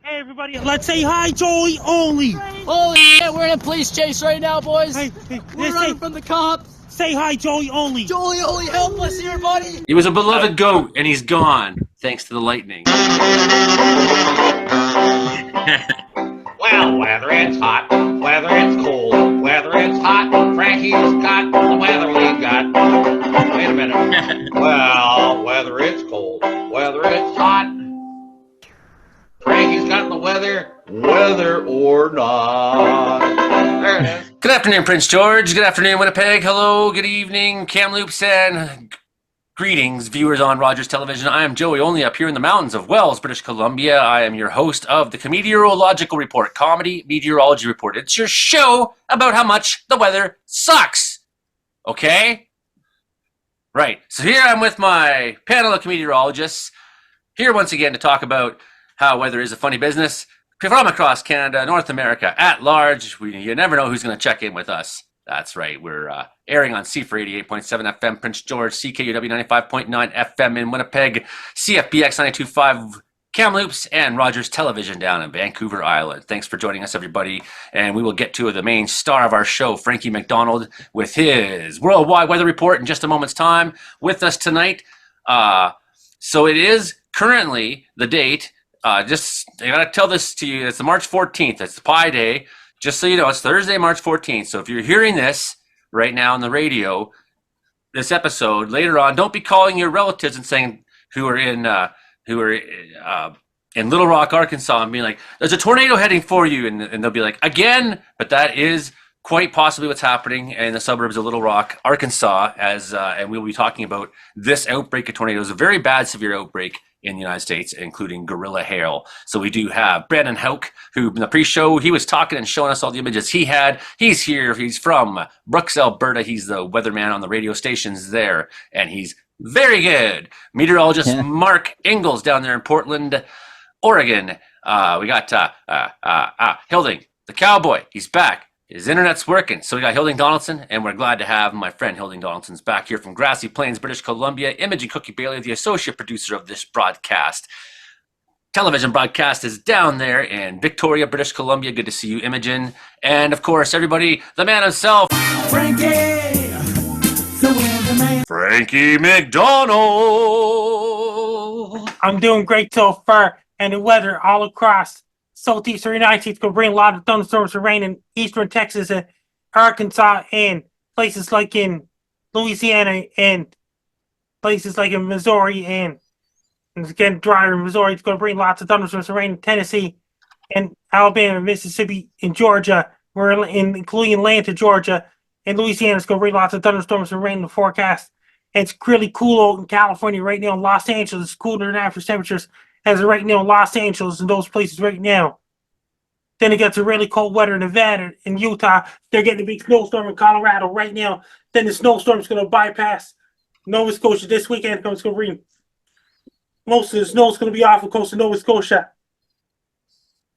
Hey everybody, let's say hi, Joey only. Holy shit, we're in a police chase right now, boys. We're running from the cops. Say hi, Joey only. Joey only, help us here, buddy. He was a beloved goat, and he's gone, thanks to the lightning. Well, whether it's hot, whether it's cold, whether it's hot, Frankie's got the weather we got. Wait a minute. Well, whether it's cold, whether it's hot, Frankie's got the weather, whether or not. There it is. Good afternoon, Prince George. Good afternoon, Winnipeg. Hello, good evening, Kamloops, and greetings, viewers on Rogers Television. I am Joey Only up here in the mountains of Wells, British Columbia. I am your host of the Comedeorological Report, Comedy Meteorology Report. It's your show about how much the weather sucks. Okay? Right. So here I'm with my panel of meteorologists, here once again to talk about how weather is a funny business from across Canada, North America, at large. You never know who's going to check in with us. That's right. We're airing on CFR 88.7 FM, Prince George, CKUW 95.9 FM in Winnipeg, CFBX 92.5 Kamloops, and Rogers Television down in Vancouver Island. Thanks for joining us, everybody. And we will get to the main star of our show, Frankie McDonald, with his worldwide weather report in just a moment's time with us tonight. So it is currently the date. I gotta tell this to you. It's the March 14th. It's Pi Day. Just so you know, it's Thursday, March 14th. So if you're hearing this right now on the radio, this episode later on, don't be calling your relatives and saying who are in Little Rock, Arkansas, and being like, "There's a tornado heading for you," and they'll be like, "Again?" But that is quite possibly what's happening in the suburbs of Little Rock, Arkansas, and we'll be talking about this outbreak of tornadoes, a very bad, severe outbreak in the United States, including gorilla hail. So we do have Brandon Hauk, who in the pre-show, he was talking and showing us all the images he had. He's here. He's from Brooks, Alberta. He's the weatherman on the radio stations there, and he's very good. Meteorologist Mark Ingalls down there in Portland, Oregon. We got Hilding, the cowboy. He's back. His internet's working. So we got Hilding Donaldson, and we're glad to have my friend Hilding Donaldson's back here from Grassy Plains, British Columbia. Imogen Cookie Bailey, the associate producer of this broadcast. Television broadcast is down there in Victoria, British Columbia. Good to see you, Imogen. And of course, everybody, the man himself, Frankie McDonald. I'm doing great so far, and the weather all across southeastern United States could bring a lot of thunderstorms and rain in eastern Texas and Arkansas and places like in Louisiana and places like in Missouri, and it's getting drier in Missouri. It's going to bring lots of thunderstorms and rain in Tennessee and Alabama, Mississippi, and Georgia. We're including Atlanta, Georgia, and Louisiana. It's going to bring lots of thunderstorms and rain in the forecast. And it's really cool out in California right now. In Los Angeles, it's cooler than average temperatures as of right now in Los Angeles and those places right now. Then it gets a really cold weather in Nevada and Utah. They're getting a big snowstorm in Colorado right now. Then the snowstorm is going to bypass Nova Scotia this weekend. It's going to bring most of the snow is going to be off the coast of Nova Scotia.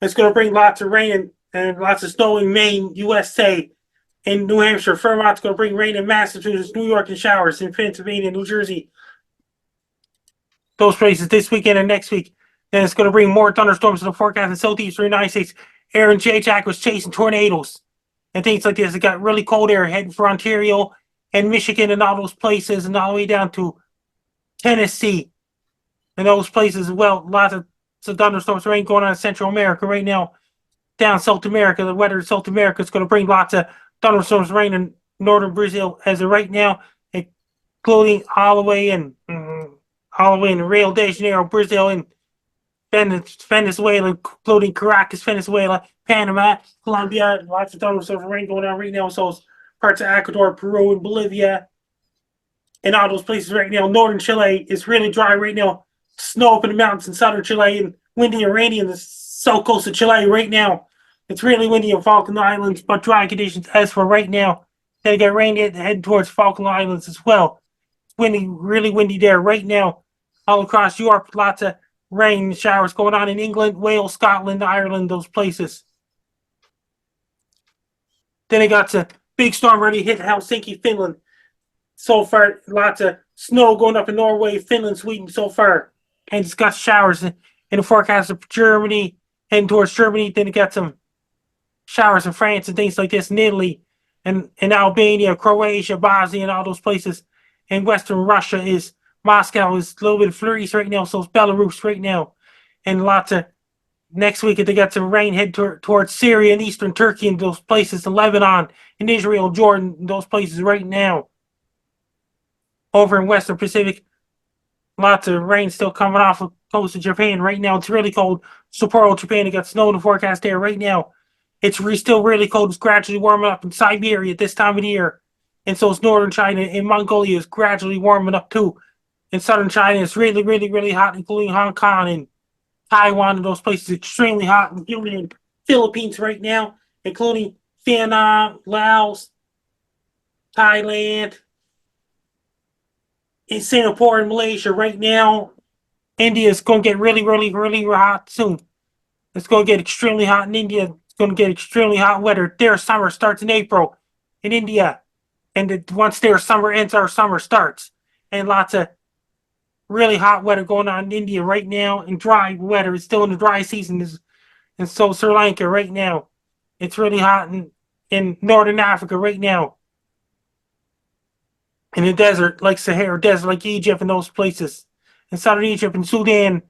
It's going to bring lots of rain and lots of snow in Maine, USA, in New Hampshire. Vermont's going to bring rain in Massachusetts, New York, and showers in Pennsylvania, New Jersey. Those places this weekend and next week. Then it's going to bring more thunderstorms to the forecast in southeastern United States. Aaron J. Jack was chasing tornadoes and things like this. It got really cold air heading for Ontario and Michigan and all those places, and all the way down to Tennessee and those places as well. Lots of thunderstorms, rain going on in Central America right now. Down South America, the weather in South America is going to bring lots of thunderstorms, rain in northern Brazil as of right now, including all the way in Rio de Janeiro, Brazil, and Venezuela, including Caracas, Venezuela, Panama, Colombia. Lots of thunderstorms and rain going on right now. So parts of Ecuador, Peru, and Bolivia, and all those places right now. Northern Chile is really dry right now. Snow up in the mountains in southern Chile, and windy and rainy in the south coast of Chile right now. It's really windy in Falkland Islands, but dry conditions as for right now. Then it got rain heading towards Falkland Islands as well. It's windy, really windy there right now. All across Europe, lots of rain and showers going on in England, Wales, Scotland, Ireland, those places. Then it got a big storm ready hit Helsinki, Finland. So far, lots of snow going up in Norway, Finland, Sweden so far. And it's got showers in the forecast of Germany, heading towards Germany. Then it got some showers in France and things like this in Italy and in Albania, Croatia, Bosnia, and all those places. And Western Russia is Moscow is a little bit of flurries right now, so it's Belarus right now. And lots of next week they got some rain head towards Syria and Eastern Turkey and those places, and Lebanon and Israel, Jordan, and those places right now. Over in Western Pacific, lots of rain still coming off the coast of Japan right now. It's really cold. Sapporo, Japan, it got snow in the forecast there right now. It's still really cold. It's gradually warming up in Siberia at this time of the year. And so it's northern China, and Mongolia is gradually warming up too. In southern China, it's really, really, really hot, including Hong Kong and Taiwan and those places. Extremely hot and humid in Philippines right now, including Vietnam, Laos, Thailand, in Singapore and Malaysia right now. India is going to get really, really, really hot soon. It's going to get extremely hot in India. It's going to get extremely hot weather. Their summer starts in April in India. And once their summer ends, our summer starts. And lots of really hot weather going on in India right now. And dry weather. It's still in the dry season. And so Sri Lanka right now. It's really hot in northern Africa right now. In the desert, like Sahara Desert, like Egypt and those places. In southern Egypt and Sudan,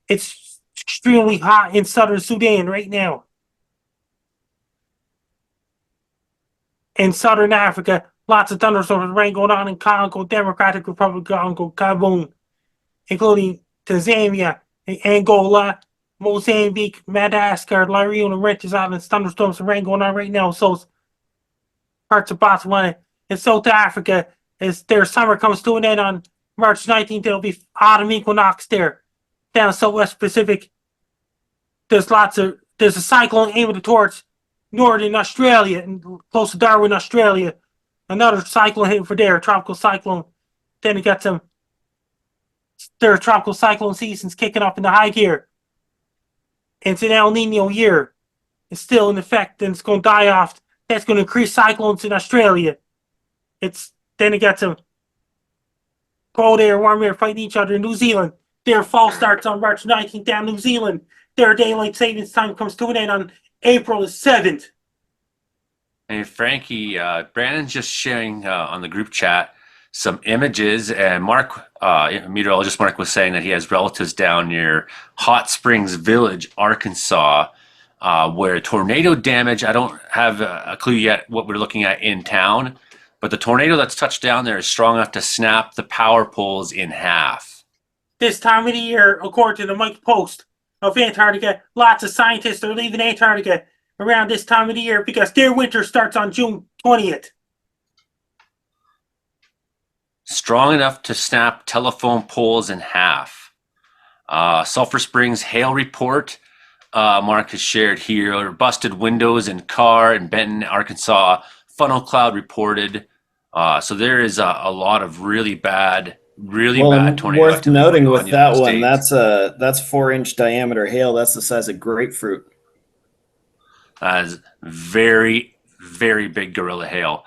it's extremely hot in southern Sudan right now. In southern Africa, lots of thunderstorms, rain going on in Congo, Democratic Republic of Congo, Gabon, including Tanzania, Angola, Mozambique, Madagascar, La Reunion, and Mauritius Islands. Thunderstorms and rain going on right now. So parts of Botswana and South Africa, as their summer comes to an end on March 19th, there'll be autumn equinox there. Down the Southwest Pacific, there's a cyclone aiming towards northern Australia and close to Darwin, Australia. Another cyclone hitting for there, tropical cyclone. Then you got their tropical cyclone season's kicking up in the high gear. It's an El Nino year. It's still in effect, and it's going to die off. That's going to increase cyclones in Australia. Then it got some cold air, warm air fighting each other in New Zealand. Their fall starts on March 19th down New Zealand. Their daylight savings time comes to an end on April the 7th. Hey, Frankie, Brandon's just sharing on the group chat some images, and Mark, meteorologist Mark, was saying that he has relatives down near Hot Springs Village, Arkansas, where tornado damage, I don't have a clue yet what we're looking at in town, but the tornado that's touched down there is strong enough to snap the power poles in half. This time of the year, according to the Mike Post of Antarctica, lots of scientists are leaving Antarctica around this time of the year because their winter starts on June 20th. Strong enough to snap telephone poles in half. Sulphur Springs hail report, Mark has shared here. Busted windows in car in Benton, Arkansas. Funnel cloud reported. So there is a lot of really bad tornado. Worth noting with that one, States. that's 4-inch diameter hail. That's the size of grapefruit. As very, very big gorilla hail.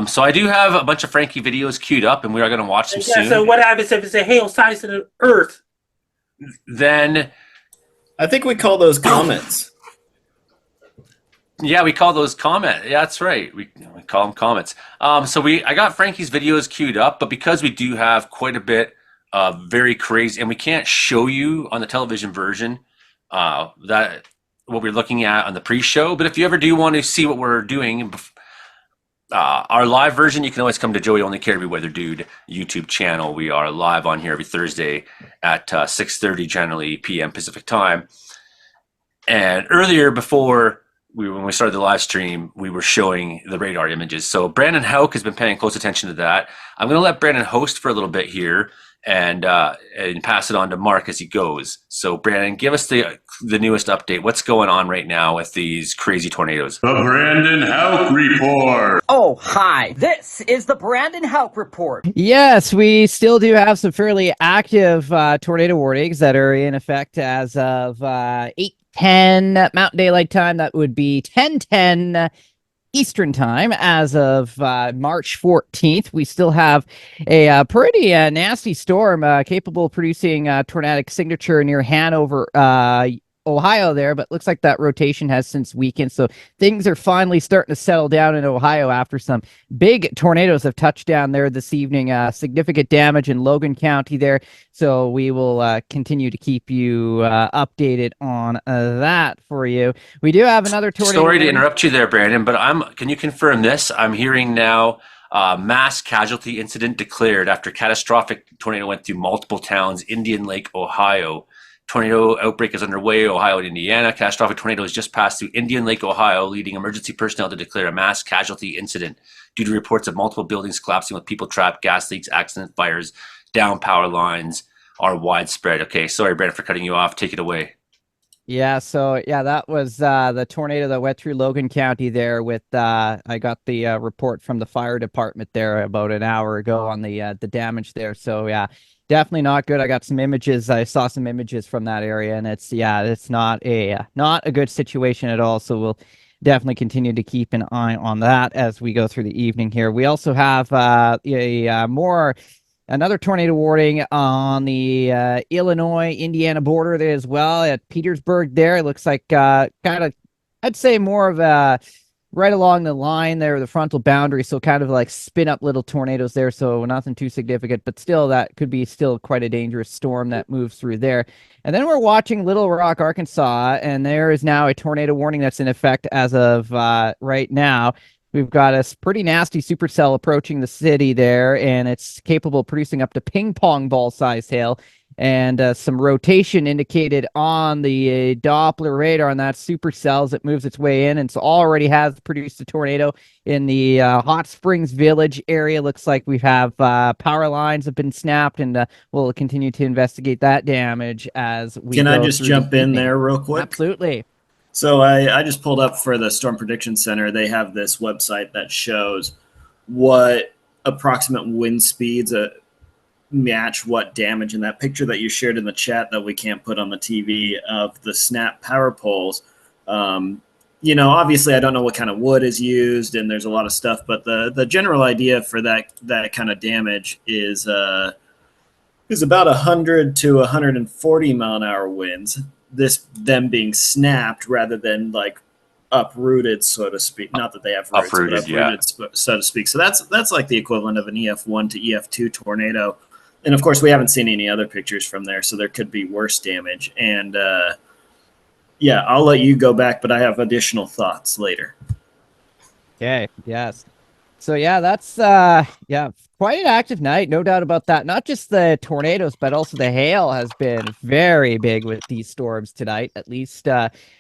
So I do have a bunch of Frankie videos queued up, and we are going to watch them soon. So what happens if it's a hail size of the Earth? Then I think we call those comets. yeah, we call those comment. Yeah, that's right. We call them comets. I got Frankie's videos queued up, but because we do have quite a bit of very crazy, and we can't show you on the television version that what we're looking at on the pre-show. But if you ever do want to see what we're doing, our live version, you can always come to Joey Only Care Every Weather Dude YouTube channel. We are live on here every Thursday at 6:30 generally p.m. Pacific time. And earlier, before when we started the live stream, we were showing the radar images. So Brandon Hauk has been paying close attention to that. I'm going to let Brandon host for a little bit here and pass it on to Mark as he goes. So Brandon, give us the newest update. What's going on right now with these crazy tornadoes? The Brandon Hauk Report. Oh, hi. This is the Brandon Hauk Report. Yes, we still do have some fairly active tornado warnings that are in effect as of 8:10 Mountain Daylight Time. That would be 10:10 Eastern Time as of March 14th. We still have a pretty nasty storm capable of producing a tornadic signature near Hanover, Ohio there, but looks like that rotation has since weakened. So things are finally starting to settle down in Ohio after some big tornadoes have touched down there this evening. Significant damage in Logan County there. So we will continue to keep you updated on that for you. We do have another tornado. Sorry to interrupt you there, Brandon, but can you confirm this? I'm hearing now mass casualty incident declared after catastrophic tornado went through multiple towns, Indian Lake, Ohio. Tornado outbreak is underway, Ohio and Indiana. Catastrophic tornado has just passed through Indian Lake, Ohio, leading emergency personnel to declare a mass casualty incident due to reports of multiple buildings collapsing with people trapped, gas leaks, accident fires, down power lines are widespread. Okay, sorry, Brandon, for cutting you off. Take it away. Yeah, so that was the tornado that went through Logan County there with I got the report from the fire department there about an hour ago on the damage there. So yeah, definitely not good. I got some images. I saw some images from that area, and it's not a good situation at all. So we'll definitely continue to keep an eye on that as we go through the evening here. We also have another tornado warning on the Illinois-Indiana border there as well at Petersburg there. It looks like kind of, I'd say more of a right along the line there, the frontal boundary. So kind of like spin up little tornadoes there. So nothing too significant, but still that could be still quite a dangerous storm that moves through there. And then we're watching Little Rock, Arkansas, and there is now a tornado warning that's in effect as of right now. We've got a pretty nasty supercell approaching the city there, and it's capable of producing up to ping pong ball size hail. And some rotation indicated on the Doppler radar on that supercell as it moves its way in. And so already has produced a tornado in the Hot Springs Village area. Looks like we have power lines have been snapped, and we'll continue to investigate that damage as we Can go I just through jump the in evening. there real quick? Absolutely. So I just pulled up for the Storm Prediction Center. They have this website that shows what approximate wind speeds match what damage. And that picture that you shared in the chat that we can't put on the TV of the snap power poles, obviously I don't know what kind of wood is used and there's a lot of stuff, but the general idea for that kind of damage is about 100 to 140 mile an hour winds. Them being snapped rather than like uprooted, so to speak. Not that they have roots, Uprooted, but uprooted, so to speak. So that's like the equivalent of an EF1 to EF2 tornado. And of course, we haven't seen any other pictures from there, so there could be worse damage. And I'll let you go back, but I have additional thoughts later. Okay. Yes. So that's quite an active night, no doubt about that. Not just the tornadoes, but also the hail has been very big with these storms tonight. At least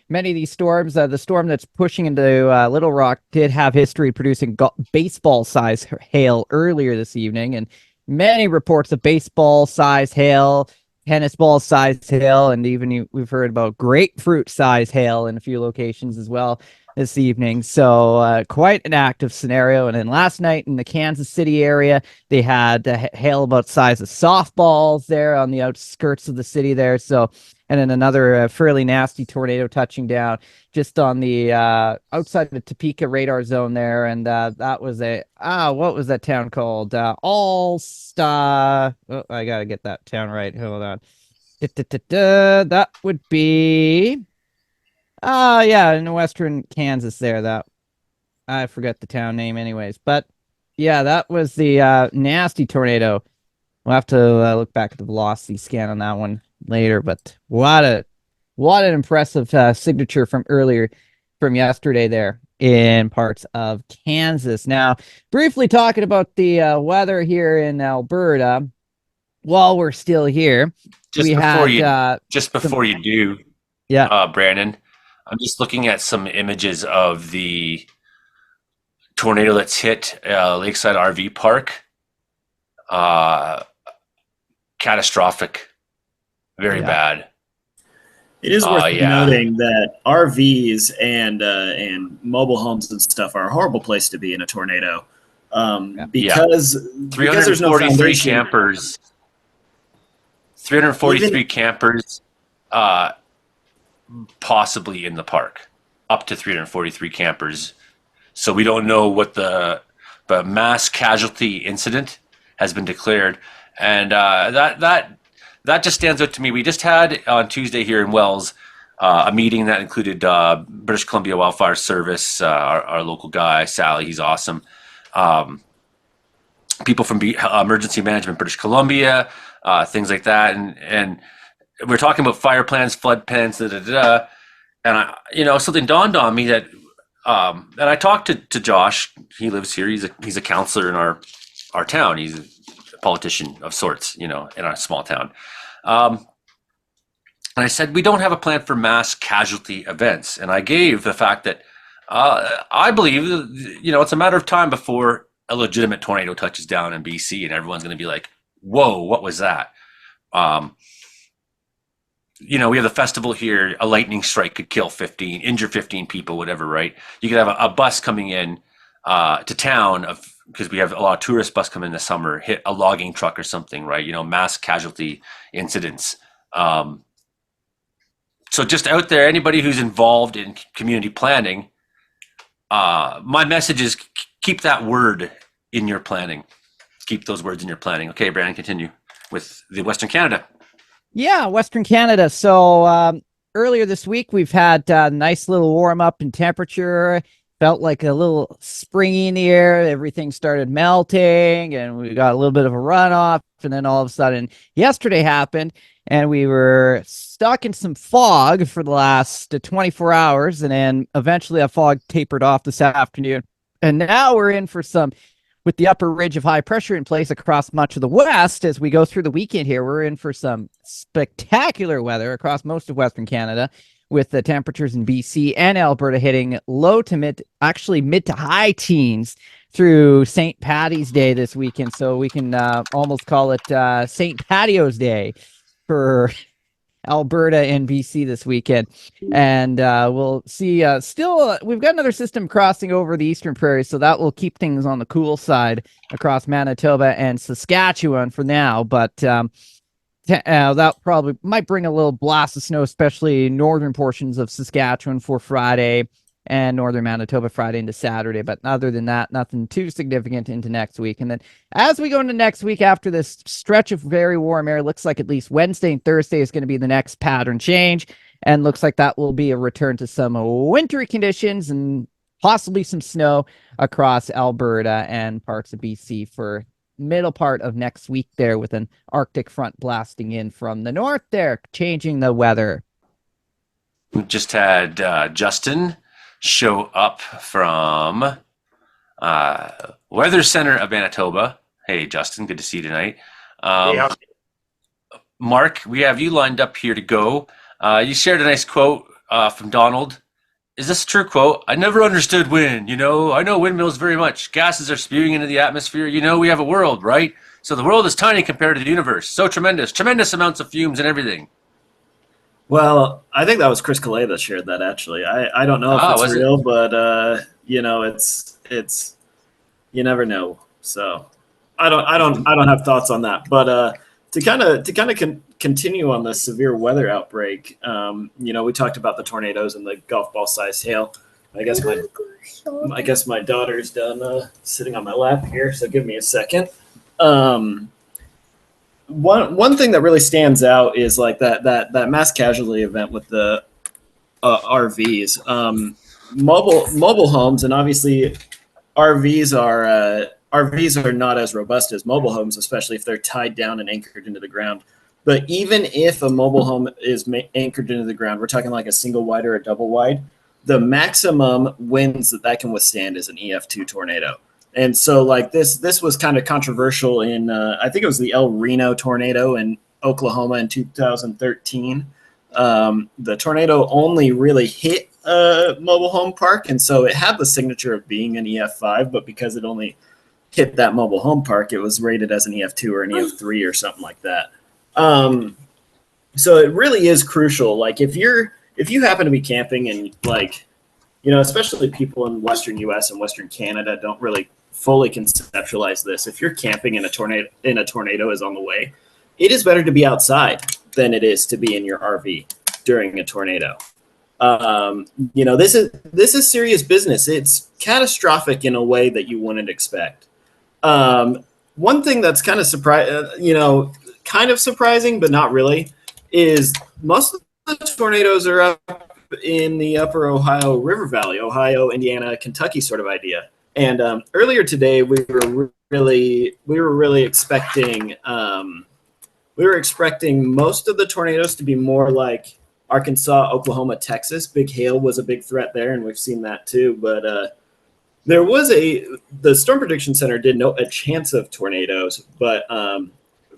many of these storms, the storm that's pushing into Little Rock did have history producing baseball size hail earlier this evening, and many reports of baseball size hail, tennis ball size hail, and even we've heard about grapefruit size hail in a few locations as well this evening. So quite an active scenario. And then last night in the Kansas City area, they had hail about size of softballs there on the outskirts of the city there. So, and then another fairly nasty tornado touching down just on the outside of the Topeka radar zone there. And that was what was that town called? All-Star. Oh, I got to get that town right. Hold on. That would be... in western Kansas there. That I forget the town name anyways. But yeah, that was the nasty tornado. We'll have to look back at the velocity scan on that one later. But what an impressive signature from yesterday there in parts of Kansas. Now, briefly talking about the weather here in Alberta while we're still here. Just before you do, Brandon, I'm just looking at some images of the tornado that's hit Lakeside RV Park. Catastrophic. Very bad. It is worth noting that RVs and mobile homes and stuff are a horrible place to be in a tornado. Because there's no foundation. campers. 343 campers. Possibly in the park, up to 343 campers. So we don't know what the mass casualty incident has been declared, and that just stands out to me. We just had on Tuesday here in Wells a meeting that included British Columbia Wildfire Service, our local guy, Sally, he's awesome. People from Emergency Management British Columbia, things like that. And we're talking about fire plans, flood plans, and something dawned on me that, and I talked to Josh. He lives here. He's a counselor in our town. He's a politician of sorts, in our small town. And I said, we don't have a plan for mass casualty events. And I gave the fact that I believe, it's a matter of time before a legitimate tornado touches down in BC and everyone's going to be like, whoa, what was that? We have the festival here. A lightning strike could kill 15, injure 15 people, whatever, right? You could have a bus coming in to town because we have a lot of tourist bus come in the summer, hit a logging truck or something, right? Mass casualty incidents. So just out there, anybody who's involved in community planning, my message is keep that word in your planning. Keep those words in your planning. Okay, Brandon, continue with the Western Canada. Yeah, Western Canada. So earlier this week, we've had a nice little warm up in temperature. Felt like a little springy in the air. Everything started melting and we got a little bit of a runoff. And then all of a sudden, yesterday happened and we were stuck in some fog for the last 24 hours. And then eventually that fog tapered off this afternoon. And now we're in for with the upper ridge of high pressure in place across much of the west, as we go through the weekend here, we're in for some spectacular weather across most of Western Canada, with the temperatures in BC and Alberta hitting low to mid to high teens through St. Paddy's Day this weekend. So we can almost call it St. Patio's Day for Alberta and BC this weekend. And we'll see we've got another system crossing over the eastern prairies, so that will keep things on the cool side across Manitoba and Saskatchewan for now. But that probably might bring a little blast of snow, especially northern portions of Saskatchewan for Friday and northern Manitoba Friday into Saturday. But other than that, nothing too significant into next week. And then as we go into next week, after this stretch of very warm air, looks like at least Wednesday and Thursday is going to be the next pattern change. And looks like that will be a return to some wintry conditions and possibly some snow across Alberta and parts of BC for middle part of next week there, with an Arctic front blasting in from the north there, changing the weather. We just had Justin show up from Weather Center of Manitoba. Hey, Justin, good to see you tonight. Yeah. Mark, we have you lined up here to go. You shared a nice quote from Donald. Is this a true quote? I never understood wind, I know windmills very much. Gases are spewing into the atmosphere. We have a world, right? So the world is tiny compared to the universe. So tremendous amounts of fumes and everything. Well, I think that was Chris Calais that shared that. Actually, I don't know if it's real, but it's you never know. So I don't have thoughts on that. But to kind of continue on the severe weather outbreak, we talked about the tornadoes and the golf ball sized hail. I guess my daughter's done sitting on my lap here, so give me a second. One thing that really stands out is like that mass casualty event with the RVs, mobile homes, and obviously RVs are not as robust as mobile homes, especially if they're tied down and anchored into the ground. But even if a mobile home is anchored into the ground, we're talking like a single wide or a double wide, the maximum winds that can withstand is an EF2 tornado. And so like this was kind of controversial in, I think it was the El Reno tornado in Oklahoma in 2013. The tornado only really hit a mobile home park. And so it had the signature of being an EF5, but because it only hit that mobile home park, it was rated as an EF2 or an EF3 or something like that. So it really is crucial. Like if you happen to be camping and like, especially people in Western US and Western Canada don't really fully conceptualize this. If you're camping and a tornado is on the way, it is better to be outside than it is to be in your RV during a tornado. This is serious business. It's catastrophic in a way that you wouldn't expect. One thing that's kind of surprising, but not really, is most of the tornadoes are up in the upper Ohio River Valley, Ohio, Indiana, Kentucky sort of idea. And earlier today, we were really expecting most of the tornadoes to be more like Arkansas, Oklahoma, Texas. Big hail was a big threat there, and we've seen that too. But the Storm Prediction Center did note a chance of tornadoes, but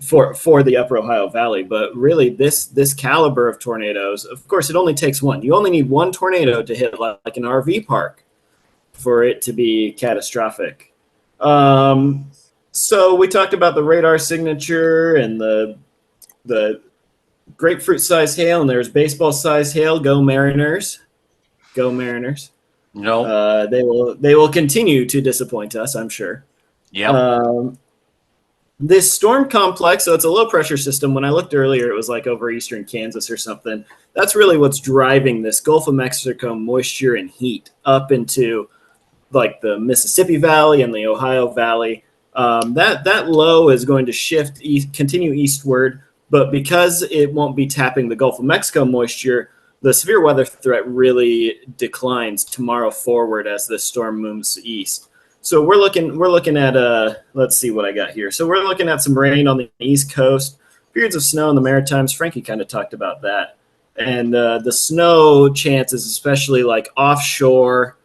for the upper Ohio Valley. But really, this caliber of tornadoes, of course, it only takes one. You only need one tornado to hit like an RV park for it to be catastrophic. So we talked about the radar signature and the grapefruit-sized hail, and there's baseball-sized hail. Go Mariners! Go Mariners! No. They will continue to disappoint us, I'm sure. Yeah. This storm complex, so it's a low-pressure system. When I looked earlier, it was like over eastern Kansas or something. That's really what's driving this Gulf of Mexico moisture and heat up into like the Mississippi Valley and the Ohio Valley. That low is going to shift continue eastward, but because it won't be tapping the Gulf of Mexico moisture, the severe weather threat really declines tomorrow forward as the storm moves east. So we're looking at let's see what I got here. So we're looking at some rain on the East Coast, periods of snow in the Maritimes. Frankie kind of talked about that, and the snow chances, especially like offshore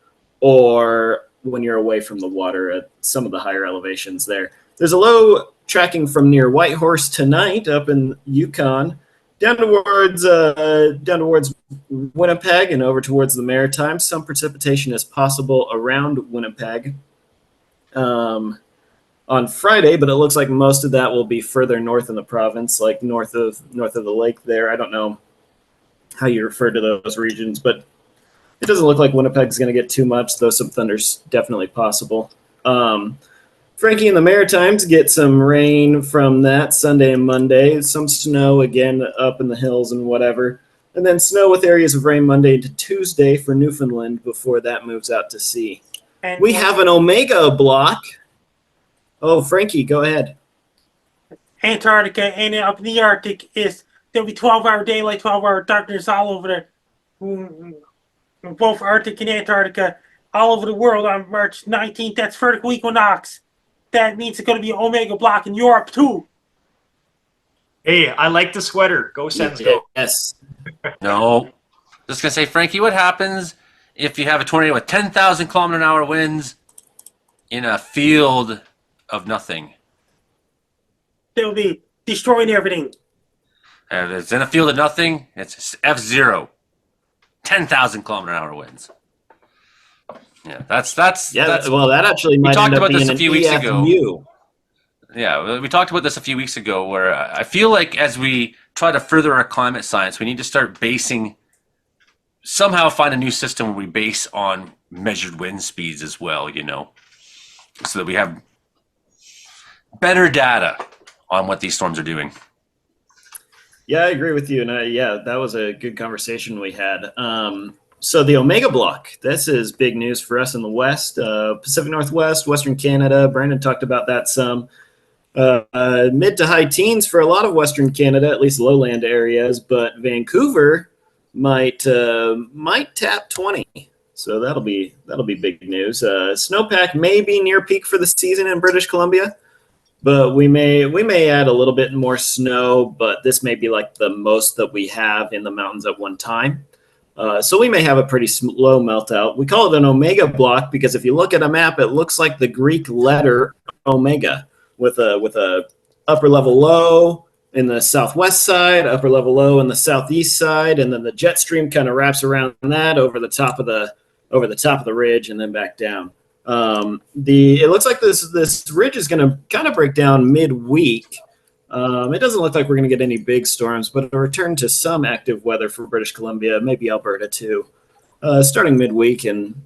or when you're away from the water at some of the higher elevations there. There's a low tracking from near Whitehorse tonight up in Yukon, down towards Winnipeg and over towards the Maritimes. Some precipitation is possible around Winnipeg on Friday, but it looks like most of that will be further north in the province, like north of the lake there. I don't know how you refer to those regions, but it doesn't look like Winnipeg's going to get too much, though some thunder's definitely possible. Frankie and the Maritimes get some rain from that Sunday and Monday. Some snow again up in the hills and whatever. And then snow with areas of rain Monday to Tuesday for Newfoundland before that moves out to sea. And We have an Omega block. Oh, Frankie, go ahead. Antarctica and up in the Arctic there'll be 12-hour daylight, 12-hour darkness all over there. Both Arctic and Antarctica, all over the world on March 19th. That's vertical equinox. That means it's going to be an Omega block in Europe too. Hey, I like the sweater. Go Sens, go. Yes. No. Just going to say, Frankie, what happens if you have a tornado with 10,000 kilometer an hour winds in a field of nothing? They'll be destroying everything. If it's in a field of nothing, it's F0. 10,000 kilometer an hour winds. Yeah, that's well, that actually might talked end up about this being a an few weeks ago. EFU. Yeah, we talked about this a few weeks ago where I feel like as we try to further our climate science, we need to start somehow find a new system where we base on measured wind speeds as well, so that we have better data on what these storms are doing. Yeah, I agree with you. And that was a good conversation we had. So the Omega block, this is big news for us in the West, Pacific Northwest, Western Canada. Brandon talked about that some. Mid to high teens for a lot of Western Canada, at least lowland areas, but Vancouver might tap 20. So that'll be big news. Snowpack may be near peak for the season in British Columbia, but we may add a little bit more snow, but this may be like the most that we have in the mountains at one time. So we may have a pretty low melt out. We call it an Omega block because if you look at a map, it looks like the Greek letter Omega with a upper level low in the southwest side, upper level low in the southeast side, and then the jet stream kind of wraps around that over the top of the ridge and then back down. It looks like this ridge is going to kind of break down midweek. It doesn't look like we're going to get any big storms, but a return to some active weather for British Columbia, maybe Alberta too, starting midweek. And,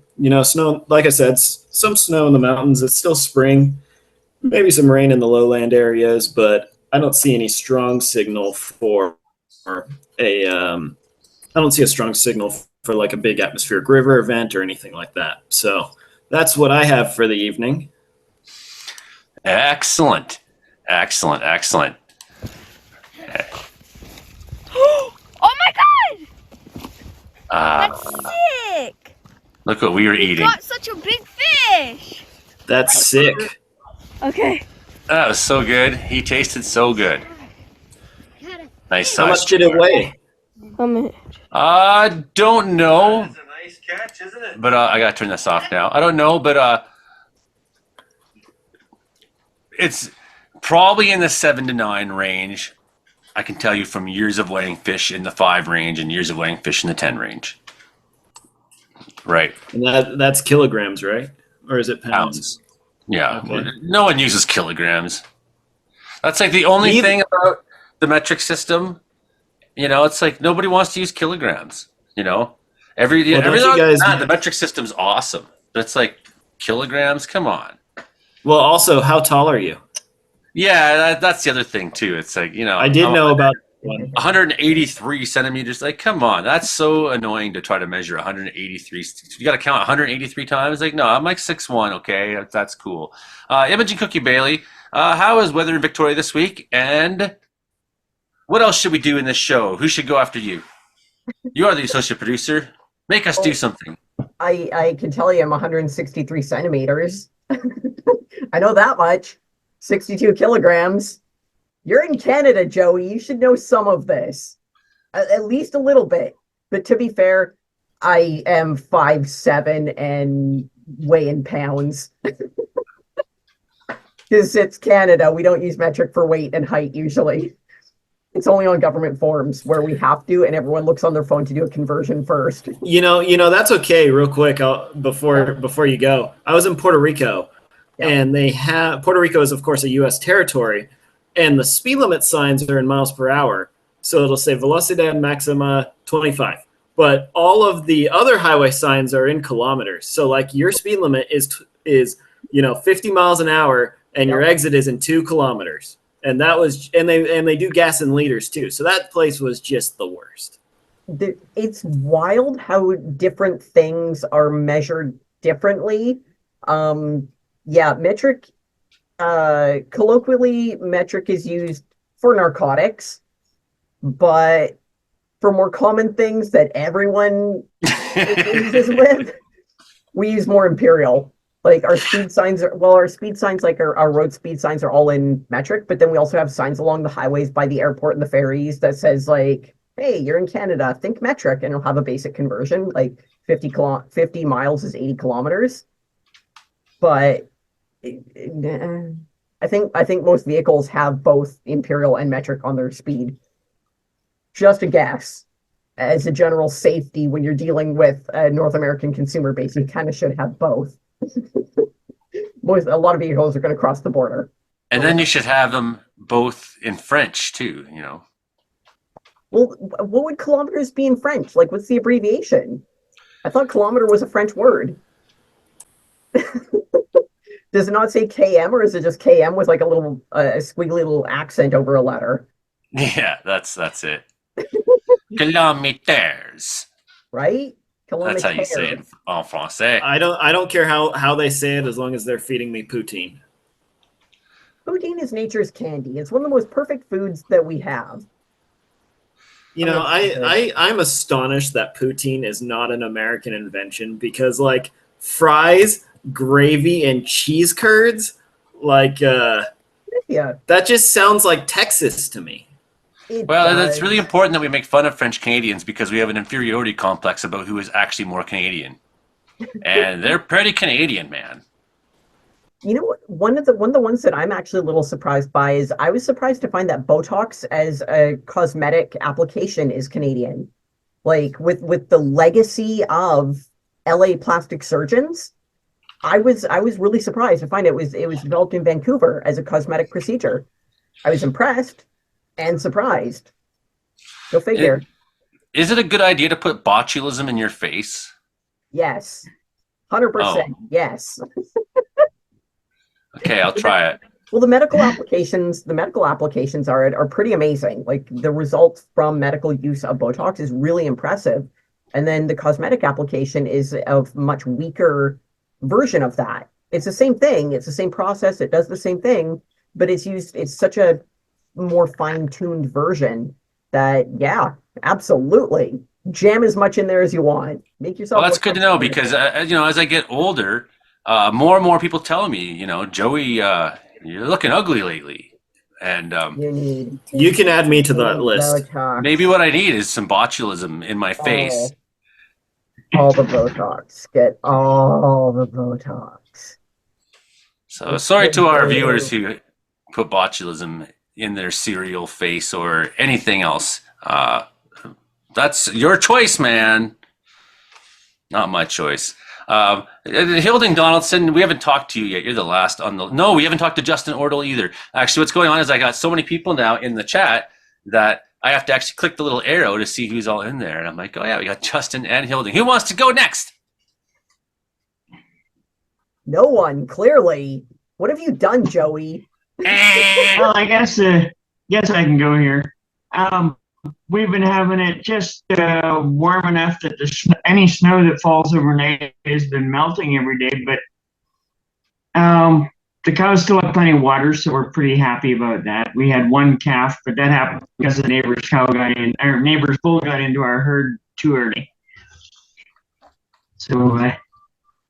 snow, like I said, some snow in the mountains. It's still spring, maybe some rain in the lowland areas, but I don't see any strong signal for like a big atmospheric river event or anything like that. So that's what I have for the evening. Excellent. Oh my God! That's Ah, sick! look what we were You eating. got such a big fish! That's sick. Okay. That was so good. He tasted so good. Nice How size. much did it weigh? Don't know. That's a nice catch, isn't it? But I gotta turn this off now. I don't know, but it's probably in the 7 to 9 range. I can tell you from years of weighing fish in the 5 range and years of weighing fish in the 10 range. Right. And that's kilograms, right? Or is it pounds? Pounds. Yeah. Okay. No one uses kilograms. That's like the only Neither- thing about the metric system. You know, it's like nobody wants to use kilograms. You know, Well, everything don't you other than guys- that, the metric system's awesome. But it's like kilograms. Come on. Well, also, how tall are you? Yeah, that's the other thing too. It's like, you know, I did I'm know about 183 centimeters. Like, come on, that's so annoying to try to measure 183. You got to count 183 times. Like, no, I'm like 6'1". Okay, that's cool. Imogen Cookie Bailey, how is weather in Victoria this week? And what else should we do in this show? Who should go after you? You are the associate producer. Make us do something. I can tell you I'm 163 centimeters. I know that much. 62 kilograms. You're in Canada, Joey. You should know some of this. At least a little bit. But to be fair, I am 5'7" and weigh in pounds. Because it's Canada. We don't use metric for weight and height usually. It's only on government forms where we have to, and everyone looks on their phone to do a conversion first. You know that's okay. Real quick, before you go, I was in Puerto Rico, and they have Puerto Rico is of course a U.S. territory, and the speed limit signs are in miles per hour. So it'll say velocidad maxima 25, but all of the other highway signs are in kilometers. So like your speed limit is 50 miles an hour, and your exit is in 2 kilometers. And that was, and they do gas in liters too. So that place was just the worst. It's wild how different things are measured differently. Metric, colloquially, metric is used for narcotics, but for more common things that everyone uses with, we use more imperial. Like our speed signs like our road speed signs are all in metric, but then we also have signs along the highways by the airport and the ferries that says like, hey, you're in Canada, think metric, and it'll have a basic conversion, like 50 miles is 80 kilometers. But I think most vehicles have both imperial and metric on their speed. Just a guess. As a general safety, when you're dealing with a North American consumer base, you kind of should have both. A lot of vehicles are going to cross the border. And then you should have them both in French too, you know. Well, what would kilometers be in French? Like, what's the abbreviation? I thought kilometer was a French word. Does it not say KM, or is it just KM with like a little a squiggly little accent over a letter? Yeah, that's it. Kilometers. Right? That's how you say it en français. I don't care how they say it as long as they're feeding me poutine. Poutine is nature's candy. It's one of the most perfect foods that we have. You know, I'm astonished that poutine is not an American invention, because like fries, gravy, and cheese curds, like that just sounds like Texas to me. It's really important that we make fun of French Canadians because we have an inferiority complex about who is actually more Canadian. And they're pretty Canadian, man. You know what? One of the ones that I'm actually a little surprised by is I was surprised to find that Botox as a cosmetic application is Canadian. Like with the legacy of LA plastic surgeons, I was really surprised to find it was developed in Vancouver as a cosmetic procedure. I was impressed and surprised. Go figure. Is it a good idea to put botulism in your face? Yes. 100%. Yes. Okay, I'll try it. Well, the medical applications are pretty amazing. Like the results from medical use of Botox is really impressive. And then the cosmetic application is a much weaker version of that. It's the same thing. It's the same process. It does the same thing, but it's such a more fine-tuned version that, yeah, absolutely. jam as much in there as you want. Make yourself. Well, that's look good to know comfortable. because as I get older, more and more people tell me, Joey, you're looking ugly lately, and You need. You can add me to that list. Botox. maybe what I need is some botulism in my face. All the Botox. Get all the Botox. So sorry to our viewers who put botulism in their cereal face or anything else. That's your choice, man. Not my choice. Hilding Donaldson, we haven't talked to you yet. You're the last on the. No, we haven't talked to Justin Ordle either. Actually, what's going on is I got so many people now in the chat that I have to actually click the little arrow to see who's all in there. And I'm like, oh yeah, we got Justin and Hilding. Who wants to go next? No one, clearly. What have you done, Joey? Well, I guess I can go here. We've been having it just warm enough that any snow that falls overnight has been melting every day. But the cows still have plenty of water, so we're pretty happy about that. We had one calf, but that happened because the neighbor's bull got into our herd too early. So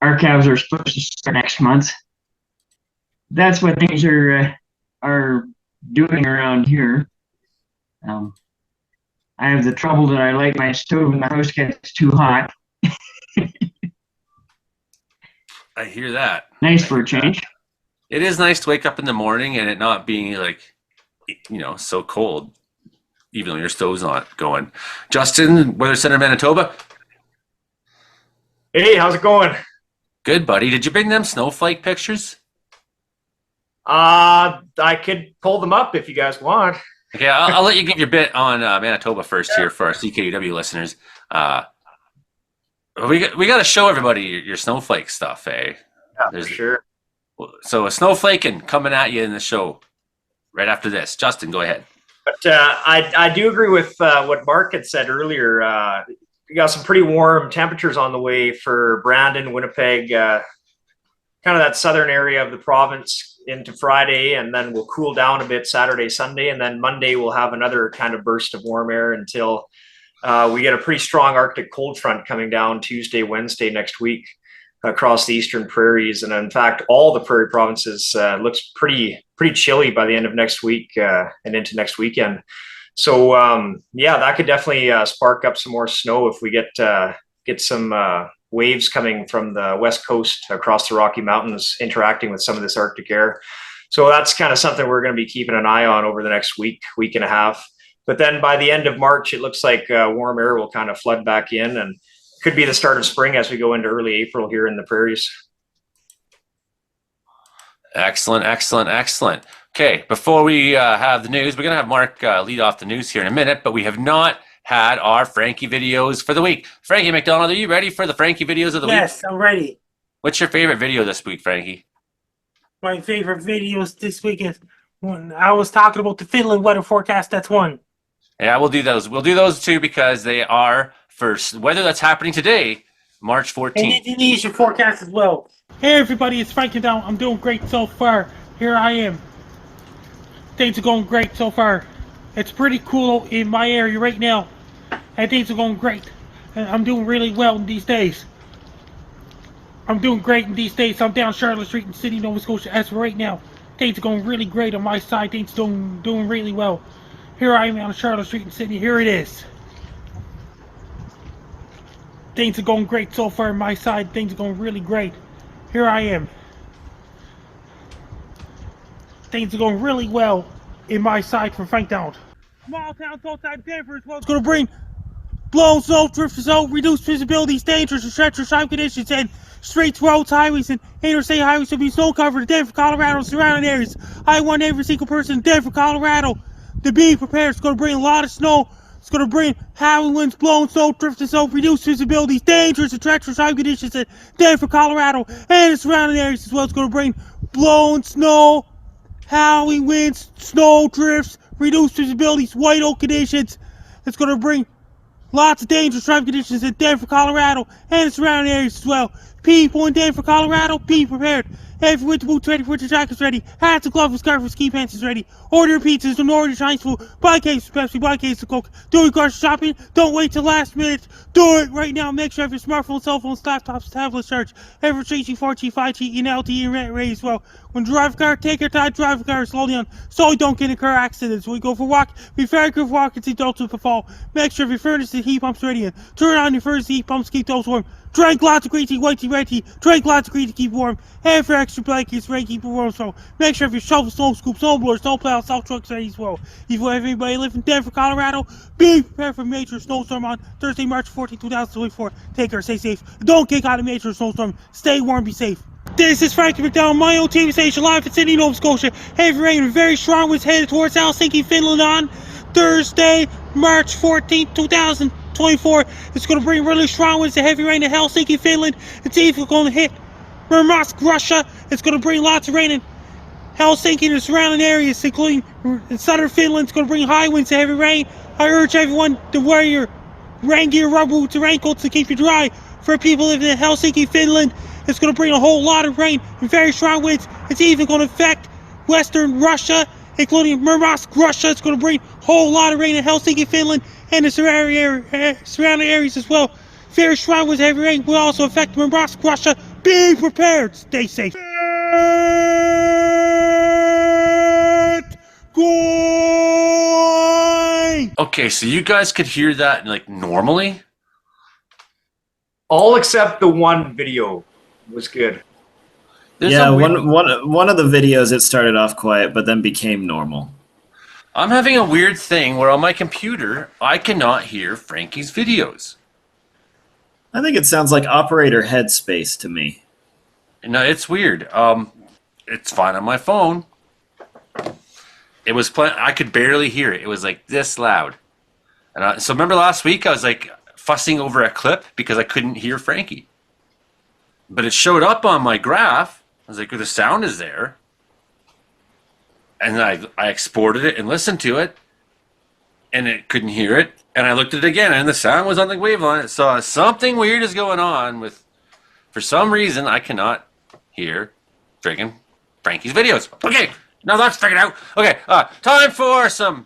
our calves are supposed to start next month. That's what things are doing around here. I have the trouble that I like my stove in the house gets too hot. I hear that. Nice for a change. It is nice to wake up in the morning and it not being like, so cold, even though your stove's not going. Justin, Weather Center, Manitoba. Hey, how's it going? Good, buddy. Did you bring them snowflake pictures? I could pull them up if you guys want. Okay, I'll let you give your bit on Manitoba first here for our CKUW listeners. We got to show everybody your snowflake stuff, eh? Yeah, for sure. So a snowflaking coming at you in the show right after this. Justin, go ahead. But I do agree with what Mark had said earlier. We got some pretty warm temperatures on the way for Brandon, Winnipeg, kind of that southern area of the province into Friday, and then we'll cool down a bit Saturday, Sunday, and then Monday we'll have another kind of burst of warm air until we get a pretty strong Arctic cold front coming down Tuesday, Wednesday next week across the eastern prairies. And in fact, all the prairie provinces looks pretty chilly by the end of next week and into next weekend. So that could definitely spark up some more snow if we get some waves coming from the west coast across the Rocky Mountains interacting with some of this Arctic air. So that's kind of something we're going to be keeping an eye on over the next week and a half. But then by the end of March, it looks like warm air will kind of flood back in and could be the start of spring as we go into early April here in the prairies. Excellent. Okay, before we have the news, we're going to have Mark lead off the news here in a minute, but we have not had our Frankie videos for the week. Frankie McDonald, are you ready for the Frankie videos of the week? Yes, I'm ready. What's your favorite video this week, Frankie? My favorite videos this week is when I was talking about the Finland weather forecast. That's one. Yeah, we'll do those. We'll do those too because they are for weather that's happening today, March 14th. And Indonesia forecast as well. Hey everybody, it's Frankie down. I'm doing great so far. Here I am. Things are going great so far. It's pretty cool in my area right now. And things are going great. And I'm doing really well in these days. I'm doing great in these days. I'm down Charlotte Street in Sydney, Nova Scotia as of right now. Things are going really great on my side. Things are doing really well. Here I am on Charlotte Street in Sydney. Here it is. Things are going great so far on my side. Things are going really great. Here I am. Things are going really well in my side from Frank Down. Small town, outside Denver as well. It's going to bring blown snow, drifts out, reduced visibility, dangerous and treacherous time conditions, and streets, roads, highways, and interstate highways will be snow covered in Denver, Colorado, and surrounding areas. I want every single person in Denver, Colorado to be prepared. It's going to bring a lot of snow. It's going to bring howling winds, blowing snow, drifting snow, reduced visibility, dangerous and treacherous time conditions in Denver, Colorado, and the surrounding areas as well. It's going to bring blown snow, howling winds, snow drifts, reduced visibilities, white oak conditions. It's going to bring lots of dangerous driving conditions in Denver, Colorado, and the surrounding areas as well. People in Denver, Colorado, be prepared. Every winter boots ready, winter jackets ready, hats and gloves, scarves, ski pants is ready. Order your pizzas, don't order Chinese food. Buy case of Pepsi, buy case of Coke. Do your grocery shopping, don't wait till last minute. Do it right now. Make sure you have your smartphone, cell phones, laptops, tablets charged. Every 3G, 4G, 5G, and LTE and ready as well. When you drive a car, take your time, drive a car, slow down, so you don't get in car accidents. When you go for a walk, be very careful walking, see adults with the fall. Make sure your furnace and heat pumps ready. Turn on your furnace and heat pumps, keep those warm. Drink lots of green tea, white tea, red tea. Drink lots of green tea to keep warm. And for extra blankets, ready to keep you warm. So make sure if your shovel, snow scoop, snow blower, snow plow, salt trucks ready as well. If you have anybody live in Denver, Colorado, be prepared for a major snowstorm on Thursday, March 14, 2024. Take care, stay safe. Don't get caught in a major snowstorm. Stay warm, be safe. This is Frankie McDowell, my own TV station, live in Sydney, Nova Scotia. Heavy rain and very strong winds headed towards Helsinki, Finland on Thursday, March 14, 2024. It's going to bring really strong winds and heavy rain to Helsinki, Finland. It's even going to hit Murmansk, Russia. It's going to bring lots of rain in Helsinki and the surrounding areas, including in southern Finland. It's going to bring high winds and heavy rain. I urge everyone to wear your rain gear, rubber boots, and raincoats to keep you dry. For people living in Helsinki, Finland, it's going to bring a whole lot of rain and very strong winds. It's even going to affect western Russia, including Murmansk, Russia. It's going to bring a whole lot of rain in Helsinki, Finland, and the surrounding areas as well. Very strong winds and heavy rain will also affect Murmansk, Russia. Be prepared. Stay safe. Going. Okay, so you guys could hear that like normally? All except the one video was good. There's Yeah, a weird- one of the videos it started off quiet, but then became normal. I'm having a weird thing where on my computer I cannot hear Frankie's videos. I think it sounds like operator headspace to me. No, it's weird. It's fine on my phone. It was I could barely hear it. It was like this loud. And so remember last week I was like fussing over a clip because I couldn't hear Frankie. But it showed up on my graph. I was like, the sound is there. And then I exported it and listened to it. And it couldn't hear it. And I looked at it again and the sound was on the waveline. So something weird is going on with, for some reason, I cannot hear friggin' Frankie's videos. Okay, now that's figured out. Okay, time for some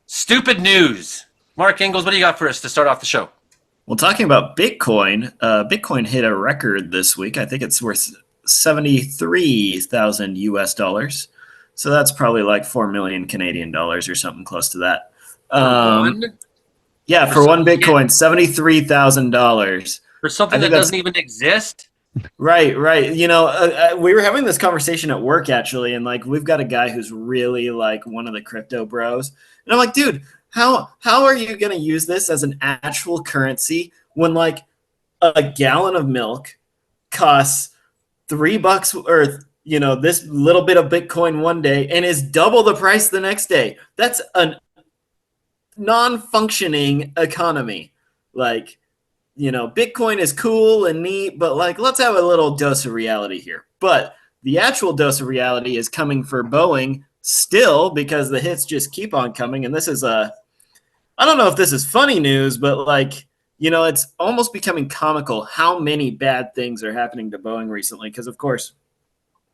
stupid news. Mark Ingalls, what do you got for us to start off the show? Well, talking about Bitcoin, Bitcoin hit a record this week. I think it's worth 73,000 US dollars. So that's probably like 4 million Canadian dollars or something close to that. Yeah, for one Bitcoin, $73,000. For something that doesn't even exist? Right. You know, we were having this conversation at work actually, and like we've got a guy who's really like one of the crypto bros, and I'm like, dude, how are you going to use this as an actual currency when like a gallon of milk costs $3 or you know this little bit of Bitcoin one day and is double the price the next day? That's a non-functioning economy. Like, you know, Bitcoin is cool and neat, but like, let's have a little dose of reality here. But the actual dose of reality is coming for Boeing still because the hits just keep on coming. And this is I don't know if this is funny news, but like, you know, it's almost becoming comical how many bad things are happening to Boeing recently. Because of course,